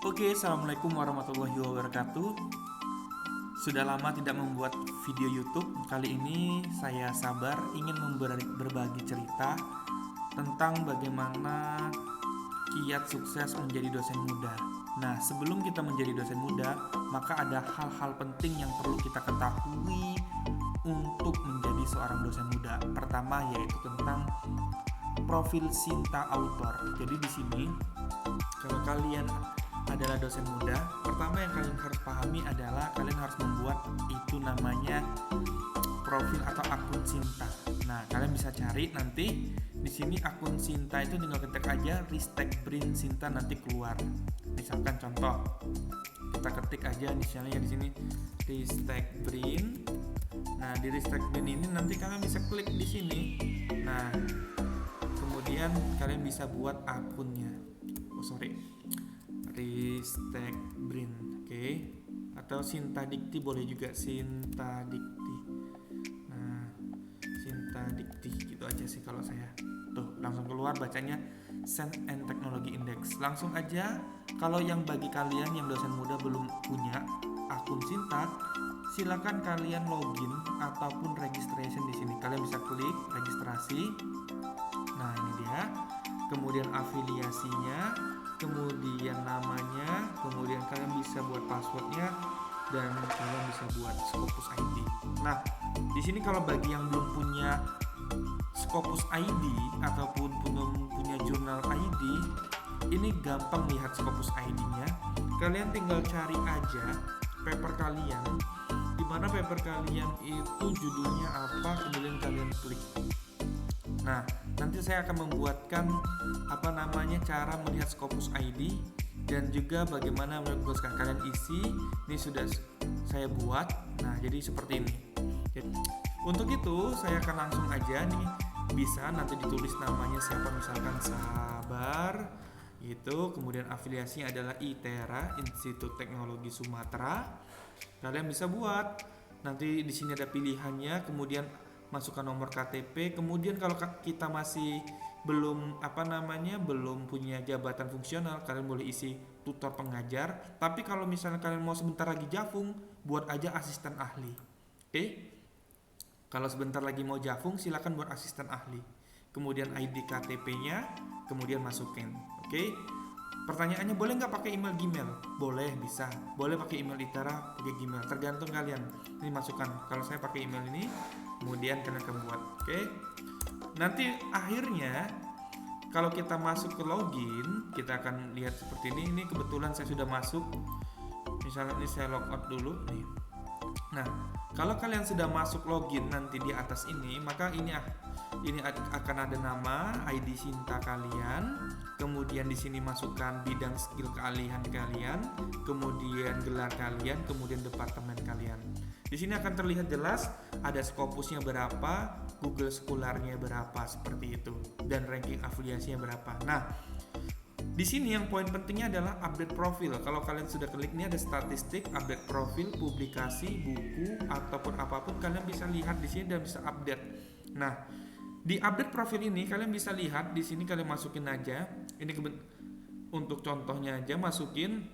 Oke, assalamualaikum warahmatullahi wabarakatuh. Sudah lama tidak membuat video YouTube. Kali ini saya sabar ingin berbagi cerita tentang bagaimana kiat sukses menjadi dosen muda. Nah, sebelum kita menjadi dosen muda, maka ada hal-hal penting yang perlu kita ketahui untuk menjadi seorang dosen muda. Pertama yaitu tentang profil Sinta author. Jadi di sini kalau kalian adalah dosen muda, pertama yang kalian harus pahami adalah kalian harus membuat itu namanya profil atau akun Sinta. Nah, kalian bisa cari nanti di sini akun Sinta itu tinggal ketik aja Ristek Brin Sinta nanti keluar. Misalkan contoh, kita ketik aja misalnya di sini Ristek Brin. Nah, di Ristek Brin ini nanti kalian bisa klik di sini. Nah, kemudian kalian bisa buat akunnya. Ristek Brin, oke. Atau Sinta Dikti boleh juga, Sinta Dikti. Nah, Sinta Dikti gitu aja sih kalau saya. Tuh, langsung keluar bacanya Science and Technology Index. Langsung aja, kalau yang bagi kalian yang dosen muda belum punya akun Sinta, silakan kalian login ataupun registration di sini. Kalian bisa klik registrasi. Nah, ini dia. Kemudian afiliasinya, kemudian namanya, kemudian kalian bisa buat passwordnya, dan kalian bisa buat Scopus ID. Nah, di sini kalau bagi yang belum punya Scopus ID ataupun belum punya jurnal ID, ini gampang lihat Scopus ID-nya. Kalian tinggal cari aja paper kalian, dimana paper kalian itu judulnya apa, kemudian kalian klik. Nah, nanti saya akan membuatkan cara melihat Scopus ID dan juga bagaimana menugaskan kalian isi. Ini sudah saya buat. Nah, jadi seperti ini. Jadi, untuk itu saya akan langsung aja nih, bisa nanti ditulis namanya siapa, misalkan Sabar gitu. Kemudian afiliasinya adalah ITERA, Institut Teknologi Sumatera. Kalian bisa buat. Nanti di sini ada pilihannya, kemudian masukkan nomor KTP. Kemudian kalau kita masih belum belum punya jabatan fungsional, kalian boleh isi tutor pengajar. Tapi kalau misalnya kalian mau sebentar lagi jafung, buat aja asisten ahli. Oke? Kalau sebentar lagi mau jafung, silakan buat asisten ahli. Kemudian ID KTP-nya, kemudian masukin. Oke? Pertanyaannya, boleh nggak pakai email Gmail? Boleh, bisa. Boleh pakai email ITERA, pakai Gmail, tergantung kalian. Ini masukkan. Kalau saya pakai email ini, kemudian kalian akan buat. Oke? Nanti akhirnya kalau kita masuk ke login, kita akan lihat seperti ini. Ini kebetulan saya sudah masuk. Misalnya ini saya logout dulu nih. Nah, kalau kalian sudah masuk login nanti di atas ini, maka ini akan ada nama, ID Sinta kalian, kemudian di sini masukkan bidang skill keahlian kalian, kemudian gelar kalian, kemudian departemen kalian. Di sini akan terlihat jelas ada Scopusnya berapa, Google Scholar-nya berapa, seperti itu, dan ranking afiliasinya berapa. Nah, di sini yang poin pentingnya adalah update profil. Kalau kalian sudah klik ini ada statistik, update profil, publikasi, buku ataupun apapun, kalian bisa lihat di sini dan bisa update. Nah, di update profil ini kalian bisa lihat di sini, kalian masukin aja. Ini untuk contohnya aja, masukin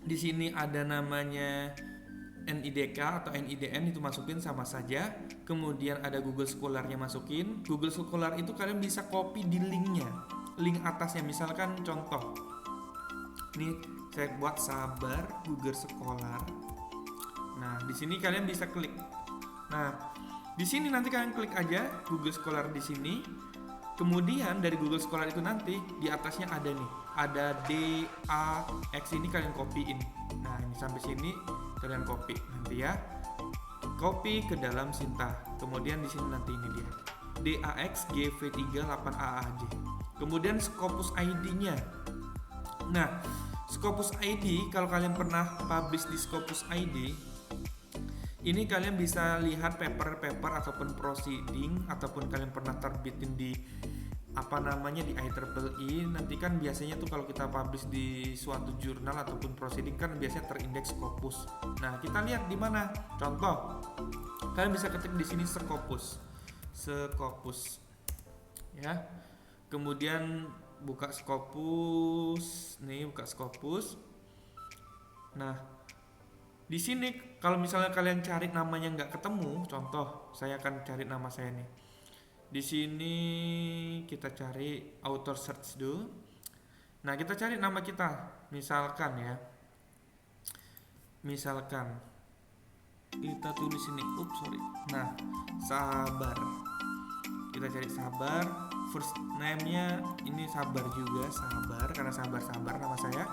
di sini ada namanya NIDK atau NIDN, itu masukin sama saja. Kemudian ada Google Scholar-nya masukin. Google Scholar itu kalian bisa copy di linknya, link atasnya. Misalkan contoh, ini saya buat Sabar Google Scholar. Nah, di sini kalian bisa klik. Nah, di sini nanti kalian klik aja Google Scholar di sini. Kemudian dari Google Scholar itu nanti di atasnya ada nih, ada DAX, ini kalian copyin. Nah, ini sampai sini kalian copy nanti ya. Copy ke dalam Sinta. Kemudian di sini nanti ini dia. DAX GV38AAJ. Kemudian Scopus ID-nya. Nah, Scopus ID kalau kalian pernah publish di Scopus ID, ini kalian bisa lihat paper ataupun proceeding, ataupun kalian pernah terbitin di di IEEE. Nanti kan biasanya tuh kalau kita publish di suatu jurnal ataupun proceeding kan biasanya terindeks Scopus. Nah, kita lihat di mana. Contoh, kalian bisa ketik di sini Scopus ya. Kemudian buka Scopus. Nah, di sini kalau misalnya kalian cari namanya nggak ketemu, contoh saya akan cari nama saya nih. Di sini kita cari author search dulu. Nah, kita cari nama kita. Misalkan ya. Misalkan kita tulis ini, Nah, Sabar. Kita cari Sabar. First name-nya ini Sabar juga, Sabar karena Sabar nama saya.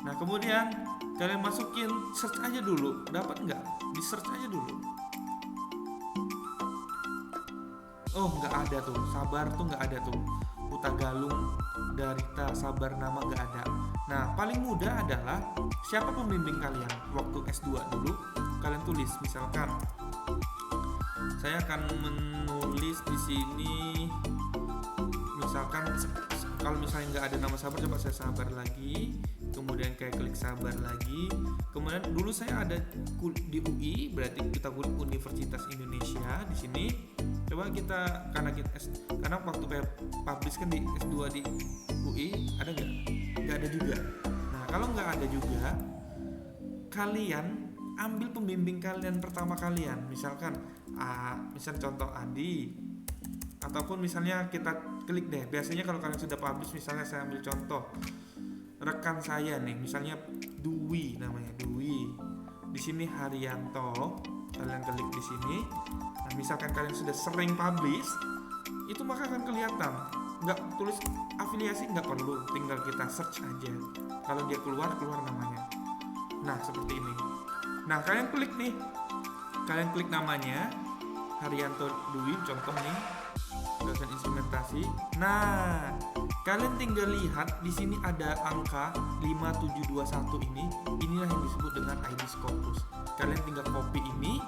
Nah, kemudian kalian masukin search aja dulu, dapat nggak? Di search aja dulu. Oh, nggak ada tuh, Sabar tuh nggak ada tuh. Putagalung Darita Sabar nama nggak ada. Nah, paling mudah adalah siapa pembimbing kalian waktu S2 dulu, kalian tulis misalkan saya akan menulis di sini, misalkan kalau misalnya nggak ada nama Sabar, coba saya Sabar lagi, kemudian kayak klik Sabar lagi, kemudian dulu saya ada di UI, berarti kita kulik Universitas Indonesia di sini. Coba kita karena waktu kayak publish kan di S2 di UI ada nggak? Nggak ada juga. Nah, kalau nggak ada juga, kalian ambil pembimbing kalian pertama kalian, misalkan misal contoh Adi, ataupun misalnya kita klik deh. Biasanya kalau kalian sudah publish, misalnya saya ambil contoh rekan saya nih, misalnya Dwi namanya, Dwi. Di sini Haryanto, kalian klik di sini. Nah, misalkan kalian sudah sering publish, itu maka akan kelihatan. Nggak tulis afiliasi nggak perlu, tinggal kita search aja. Kalau dia keluar namanya. Nah, seperti ini. Nah, kalian klik nih, kalian klik namanya Haryanto Dwi, contoh nih, dosen instrumentasi. Nah, kalian tinggal lihat di sini ada angka 5721 ini. Inilah yang disebut dengan ID Scopus. Kalian tinggal copy ini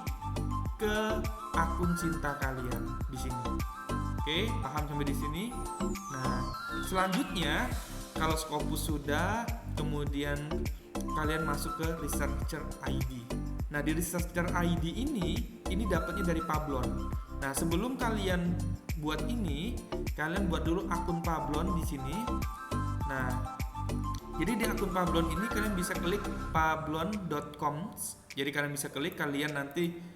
ke akun Cinta kalian di sini. Oke, paham sampai di sini? Nah, selanjutnya kalau Scopus sudah, kemudian kalian masuk ke Researcher ID. Nah, di Researcher ID ini dapatnya dari Pablon. Nah, sebelum kalian buat ini, kalian buat dulu akun Pablon di sini. Nah, jadi di akun Pablon ini kalian bisa klik pablon.com. Jadi kalian bisa klik, kalian nanti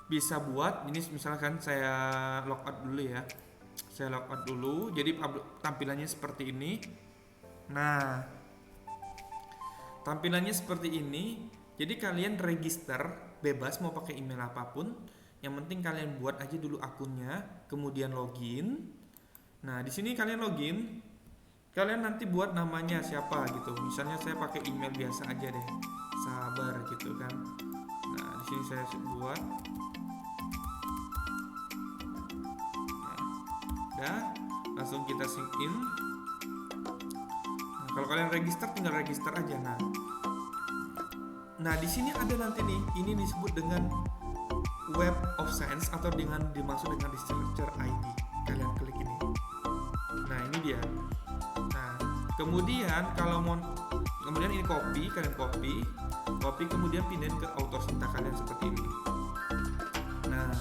bisa buat ini, misalkan saya logout dulu ya. Saya logout dulu. Jadi tampilannya seperti ini. Nah, tampilannya seperti ini. Jadi kalian register bebas mau pakai email apapun. Yang penting kalian buat aja dulu akunnya, kemudian login. Nah, di sini kalian login. Kalian nanti buat namanya siapa gitu. Misalnya saya pakai email biasa aja deh. Sabar gitu kan. Nah, di sini saya buat. Nah, langsung kita sync in. Nah, kalau kalian register tinggal register aja. Nah, di sini ada nanti nih, ini disebut dengan Web of Science atau dimaksud dengan Researcher ID. Kalian klik ini. Nah, ini dia. Nah, kemudian kemudian ini kalian copy, kemudian pindahin ke author Cinta kalian seperti ini. Nah,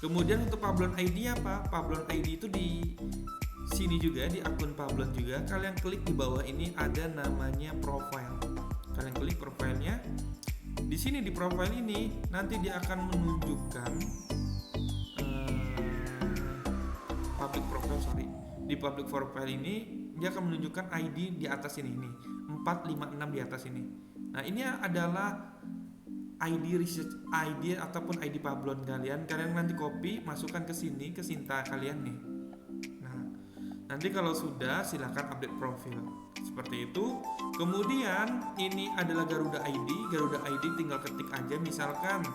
kemudian untuk Pablon ID apa? Pablon ID itu di sini juga, di akun Pablon juga. Kalian klik di bawah ini ada namanya profile. Kalian klik profilnya. Di sini di profile ini nanti dia akan menunjukkan public profile, Di public profile ini dia akan menunjukkan ID di atas ini 456 di atas ini. Nah, ini adalah ID research ID ataupun ID Pablon kalian. Kalian nanti copy, masukkan ke sini ke Cinta kalian nih. Nah, nanti kalau sudah silakan update profil. Seperti itu. Kemudian ini adalah Garuda ID. Garuda ID tinggal ketik aja, misalkan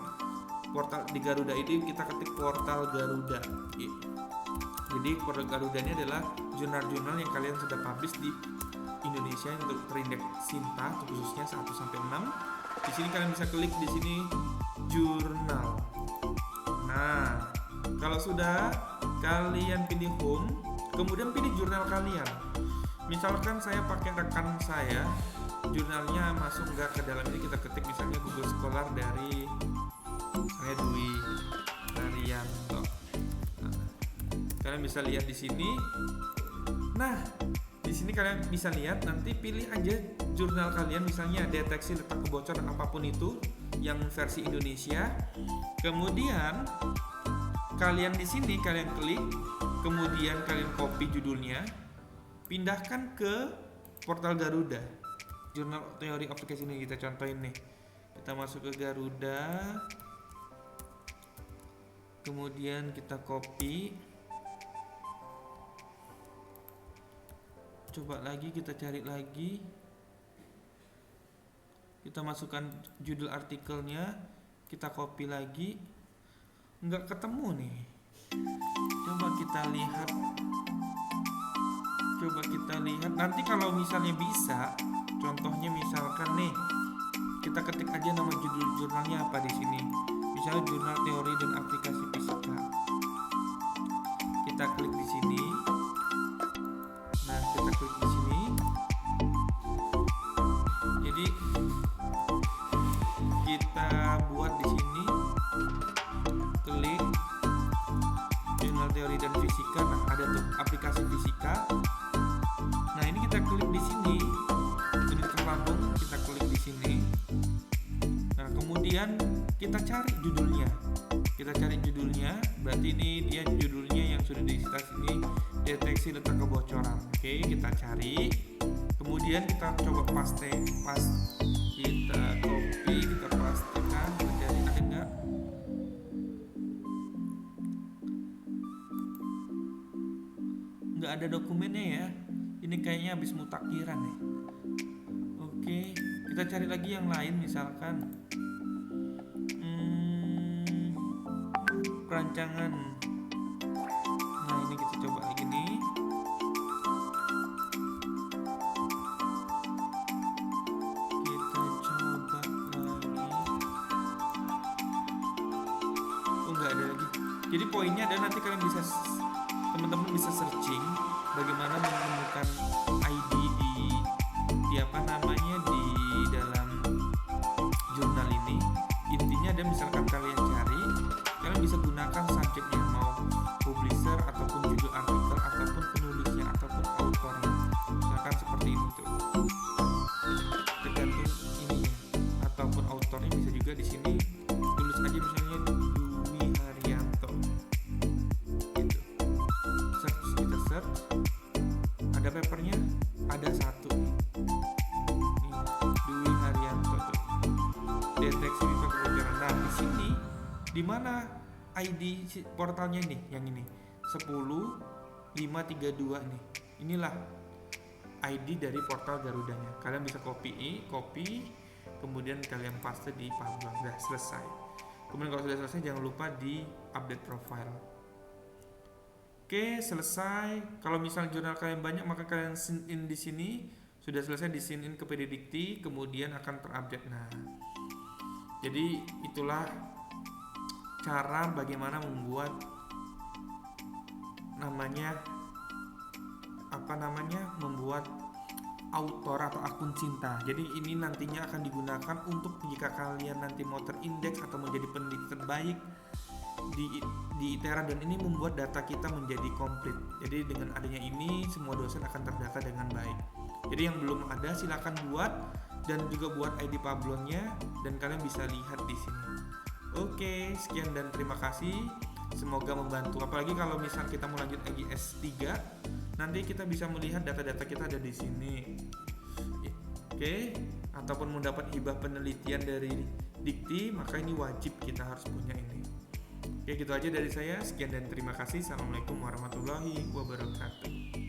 portal di Garuda ID kita ketik portal Garuda. Jadi portal Garuda ini adalah jurnal-jurnal yang kalian sudah publish di Indonesia untuk terindeks Cinta, khususnya 1 sampai 6. Di sini kalian bisa klik di sini jurnal. Nah, kalau sudah kalian pilih home, kemudian pilih jurnal kalian. Misalkan saya pakai rekan saya, jurnalnya masuk nggak ke dalam ini, kita ketik misalnya Google Scholar dari saya Dwi Haryanto. Nah, kalian bisa lihat di sini. Nah, di Di sini kalian bisa lihat, nanti pilih aja jurnal kalian, misalnya deteksi letak kebocoran apapun itu yang versi Indonesia. Kemudian kalian di sini kalian klik, kemudian kalian copy judulnya, pindahkan ke portal Garuda. Jurnal teori aplikasi ini kita contohin nih. Kita masuk ke Garuda. Kemudian kita copy. Coba lagi, kita cari lagi. Kita masukkan judul artikelnya, kita copy lagi. Nggak ketemu nih. Coba kita lihat. Nanti kalau misalnya bisa, contohnya misalkan nih, kita ketik aja nama judul jurnalnya apa di sini. Misalnya jurnal teori dan aplikasi fisika. Kita klik di sini. Nah, kita klik di sini. Jadi kita buat di sini, klik jurnal teori dan fisika. Nah, ada tuh aplikasi fisika. Nah, ini kita klik di sini. Universitas Lampung, kita klik di sini. Nah, kemudian kita cari judulnya. Berarti ini dia judulnya yang sudah diisi sini, deteksi letak kebocoran. Oke, kita cari. Kemudian kita coba paste. Kita copy, kita pastekan, kita cari ada enggak? Enggak ada dokumennya ya. Ini kayaknya habis mutakhiran nih. Oke, kita cari lagi yang lain, misalkan perancangan. Nah, ini kita coba lagi nih. Kita coba lagi. Oh, nggak ada lagi. Jadi poinnya adalah nanti kalian bisa, teman-teman bisa searching bagaimana menemukan ID di apa namanya di dalam jurnal ini. Intinya ada, misalkan kalian cari, kalian bisa gunakan subjeknya, mau publisher ataupun judul artikel ataupun penulisnya ataupun autornya, misalkan seperti ini tuh, tergantung ininya ataupun autornya. Bisa juga di sini tulis aja misalnya Dwi Haryanto gitu. Kita search, ada papernya, ada satu nih, Dwi Haryanto tuh, deteksi letak kebocoran. Nah, di sini di mana ID portalnya nih, yang ini 10532 nih. Inilah ID dari portal Garudanya. Kalian bisa copy, kemudian kalian paste di Pablon. Udah selesai. Kemudian kalau sudah selesai, jangan lupa di update profile. Oke, selesai. Kalau misalnya jurnal kalian banyak, maka kalian sign in di sini. Sudah selesai, di sign in ke PDDikti, kemudian akan terupdate. Nah, jadi itulah cara bagaimana membuat membuat autor atau akun cinta. Jadi ini nantinya akan digunakan untuk jika kalian nanti mau terindeks atau menjadi peneliti terbaik di ITERA, dan ini membuat data kita menjadi komplit. Jadi dengan adanya ini, semua dosen akan terdata dengan baik. Jadi yang belum ada silakan buat, dan juga buat ID Pablonnya, dan kalian bisa lihat di sini. Oke, sekian dan terima kasih. Semoga membantu. Apalagi kalau misal kita mau lanjut lagi S3, nanti kita bisa melihat data-data kita ada di sini. Oke, ataupun mendapat hibah penelitian dari Dikti, maka ini wajib kita harus punya ini. Oke, gitu aja dari saya. Sekian dan terima kasih. Assalamualaikum warahmatullahi wabarakatuh.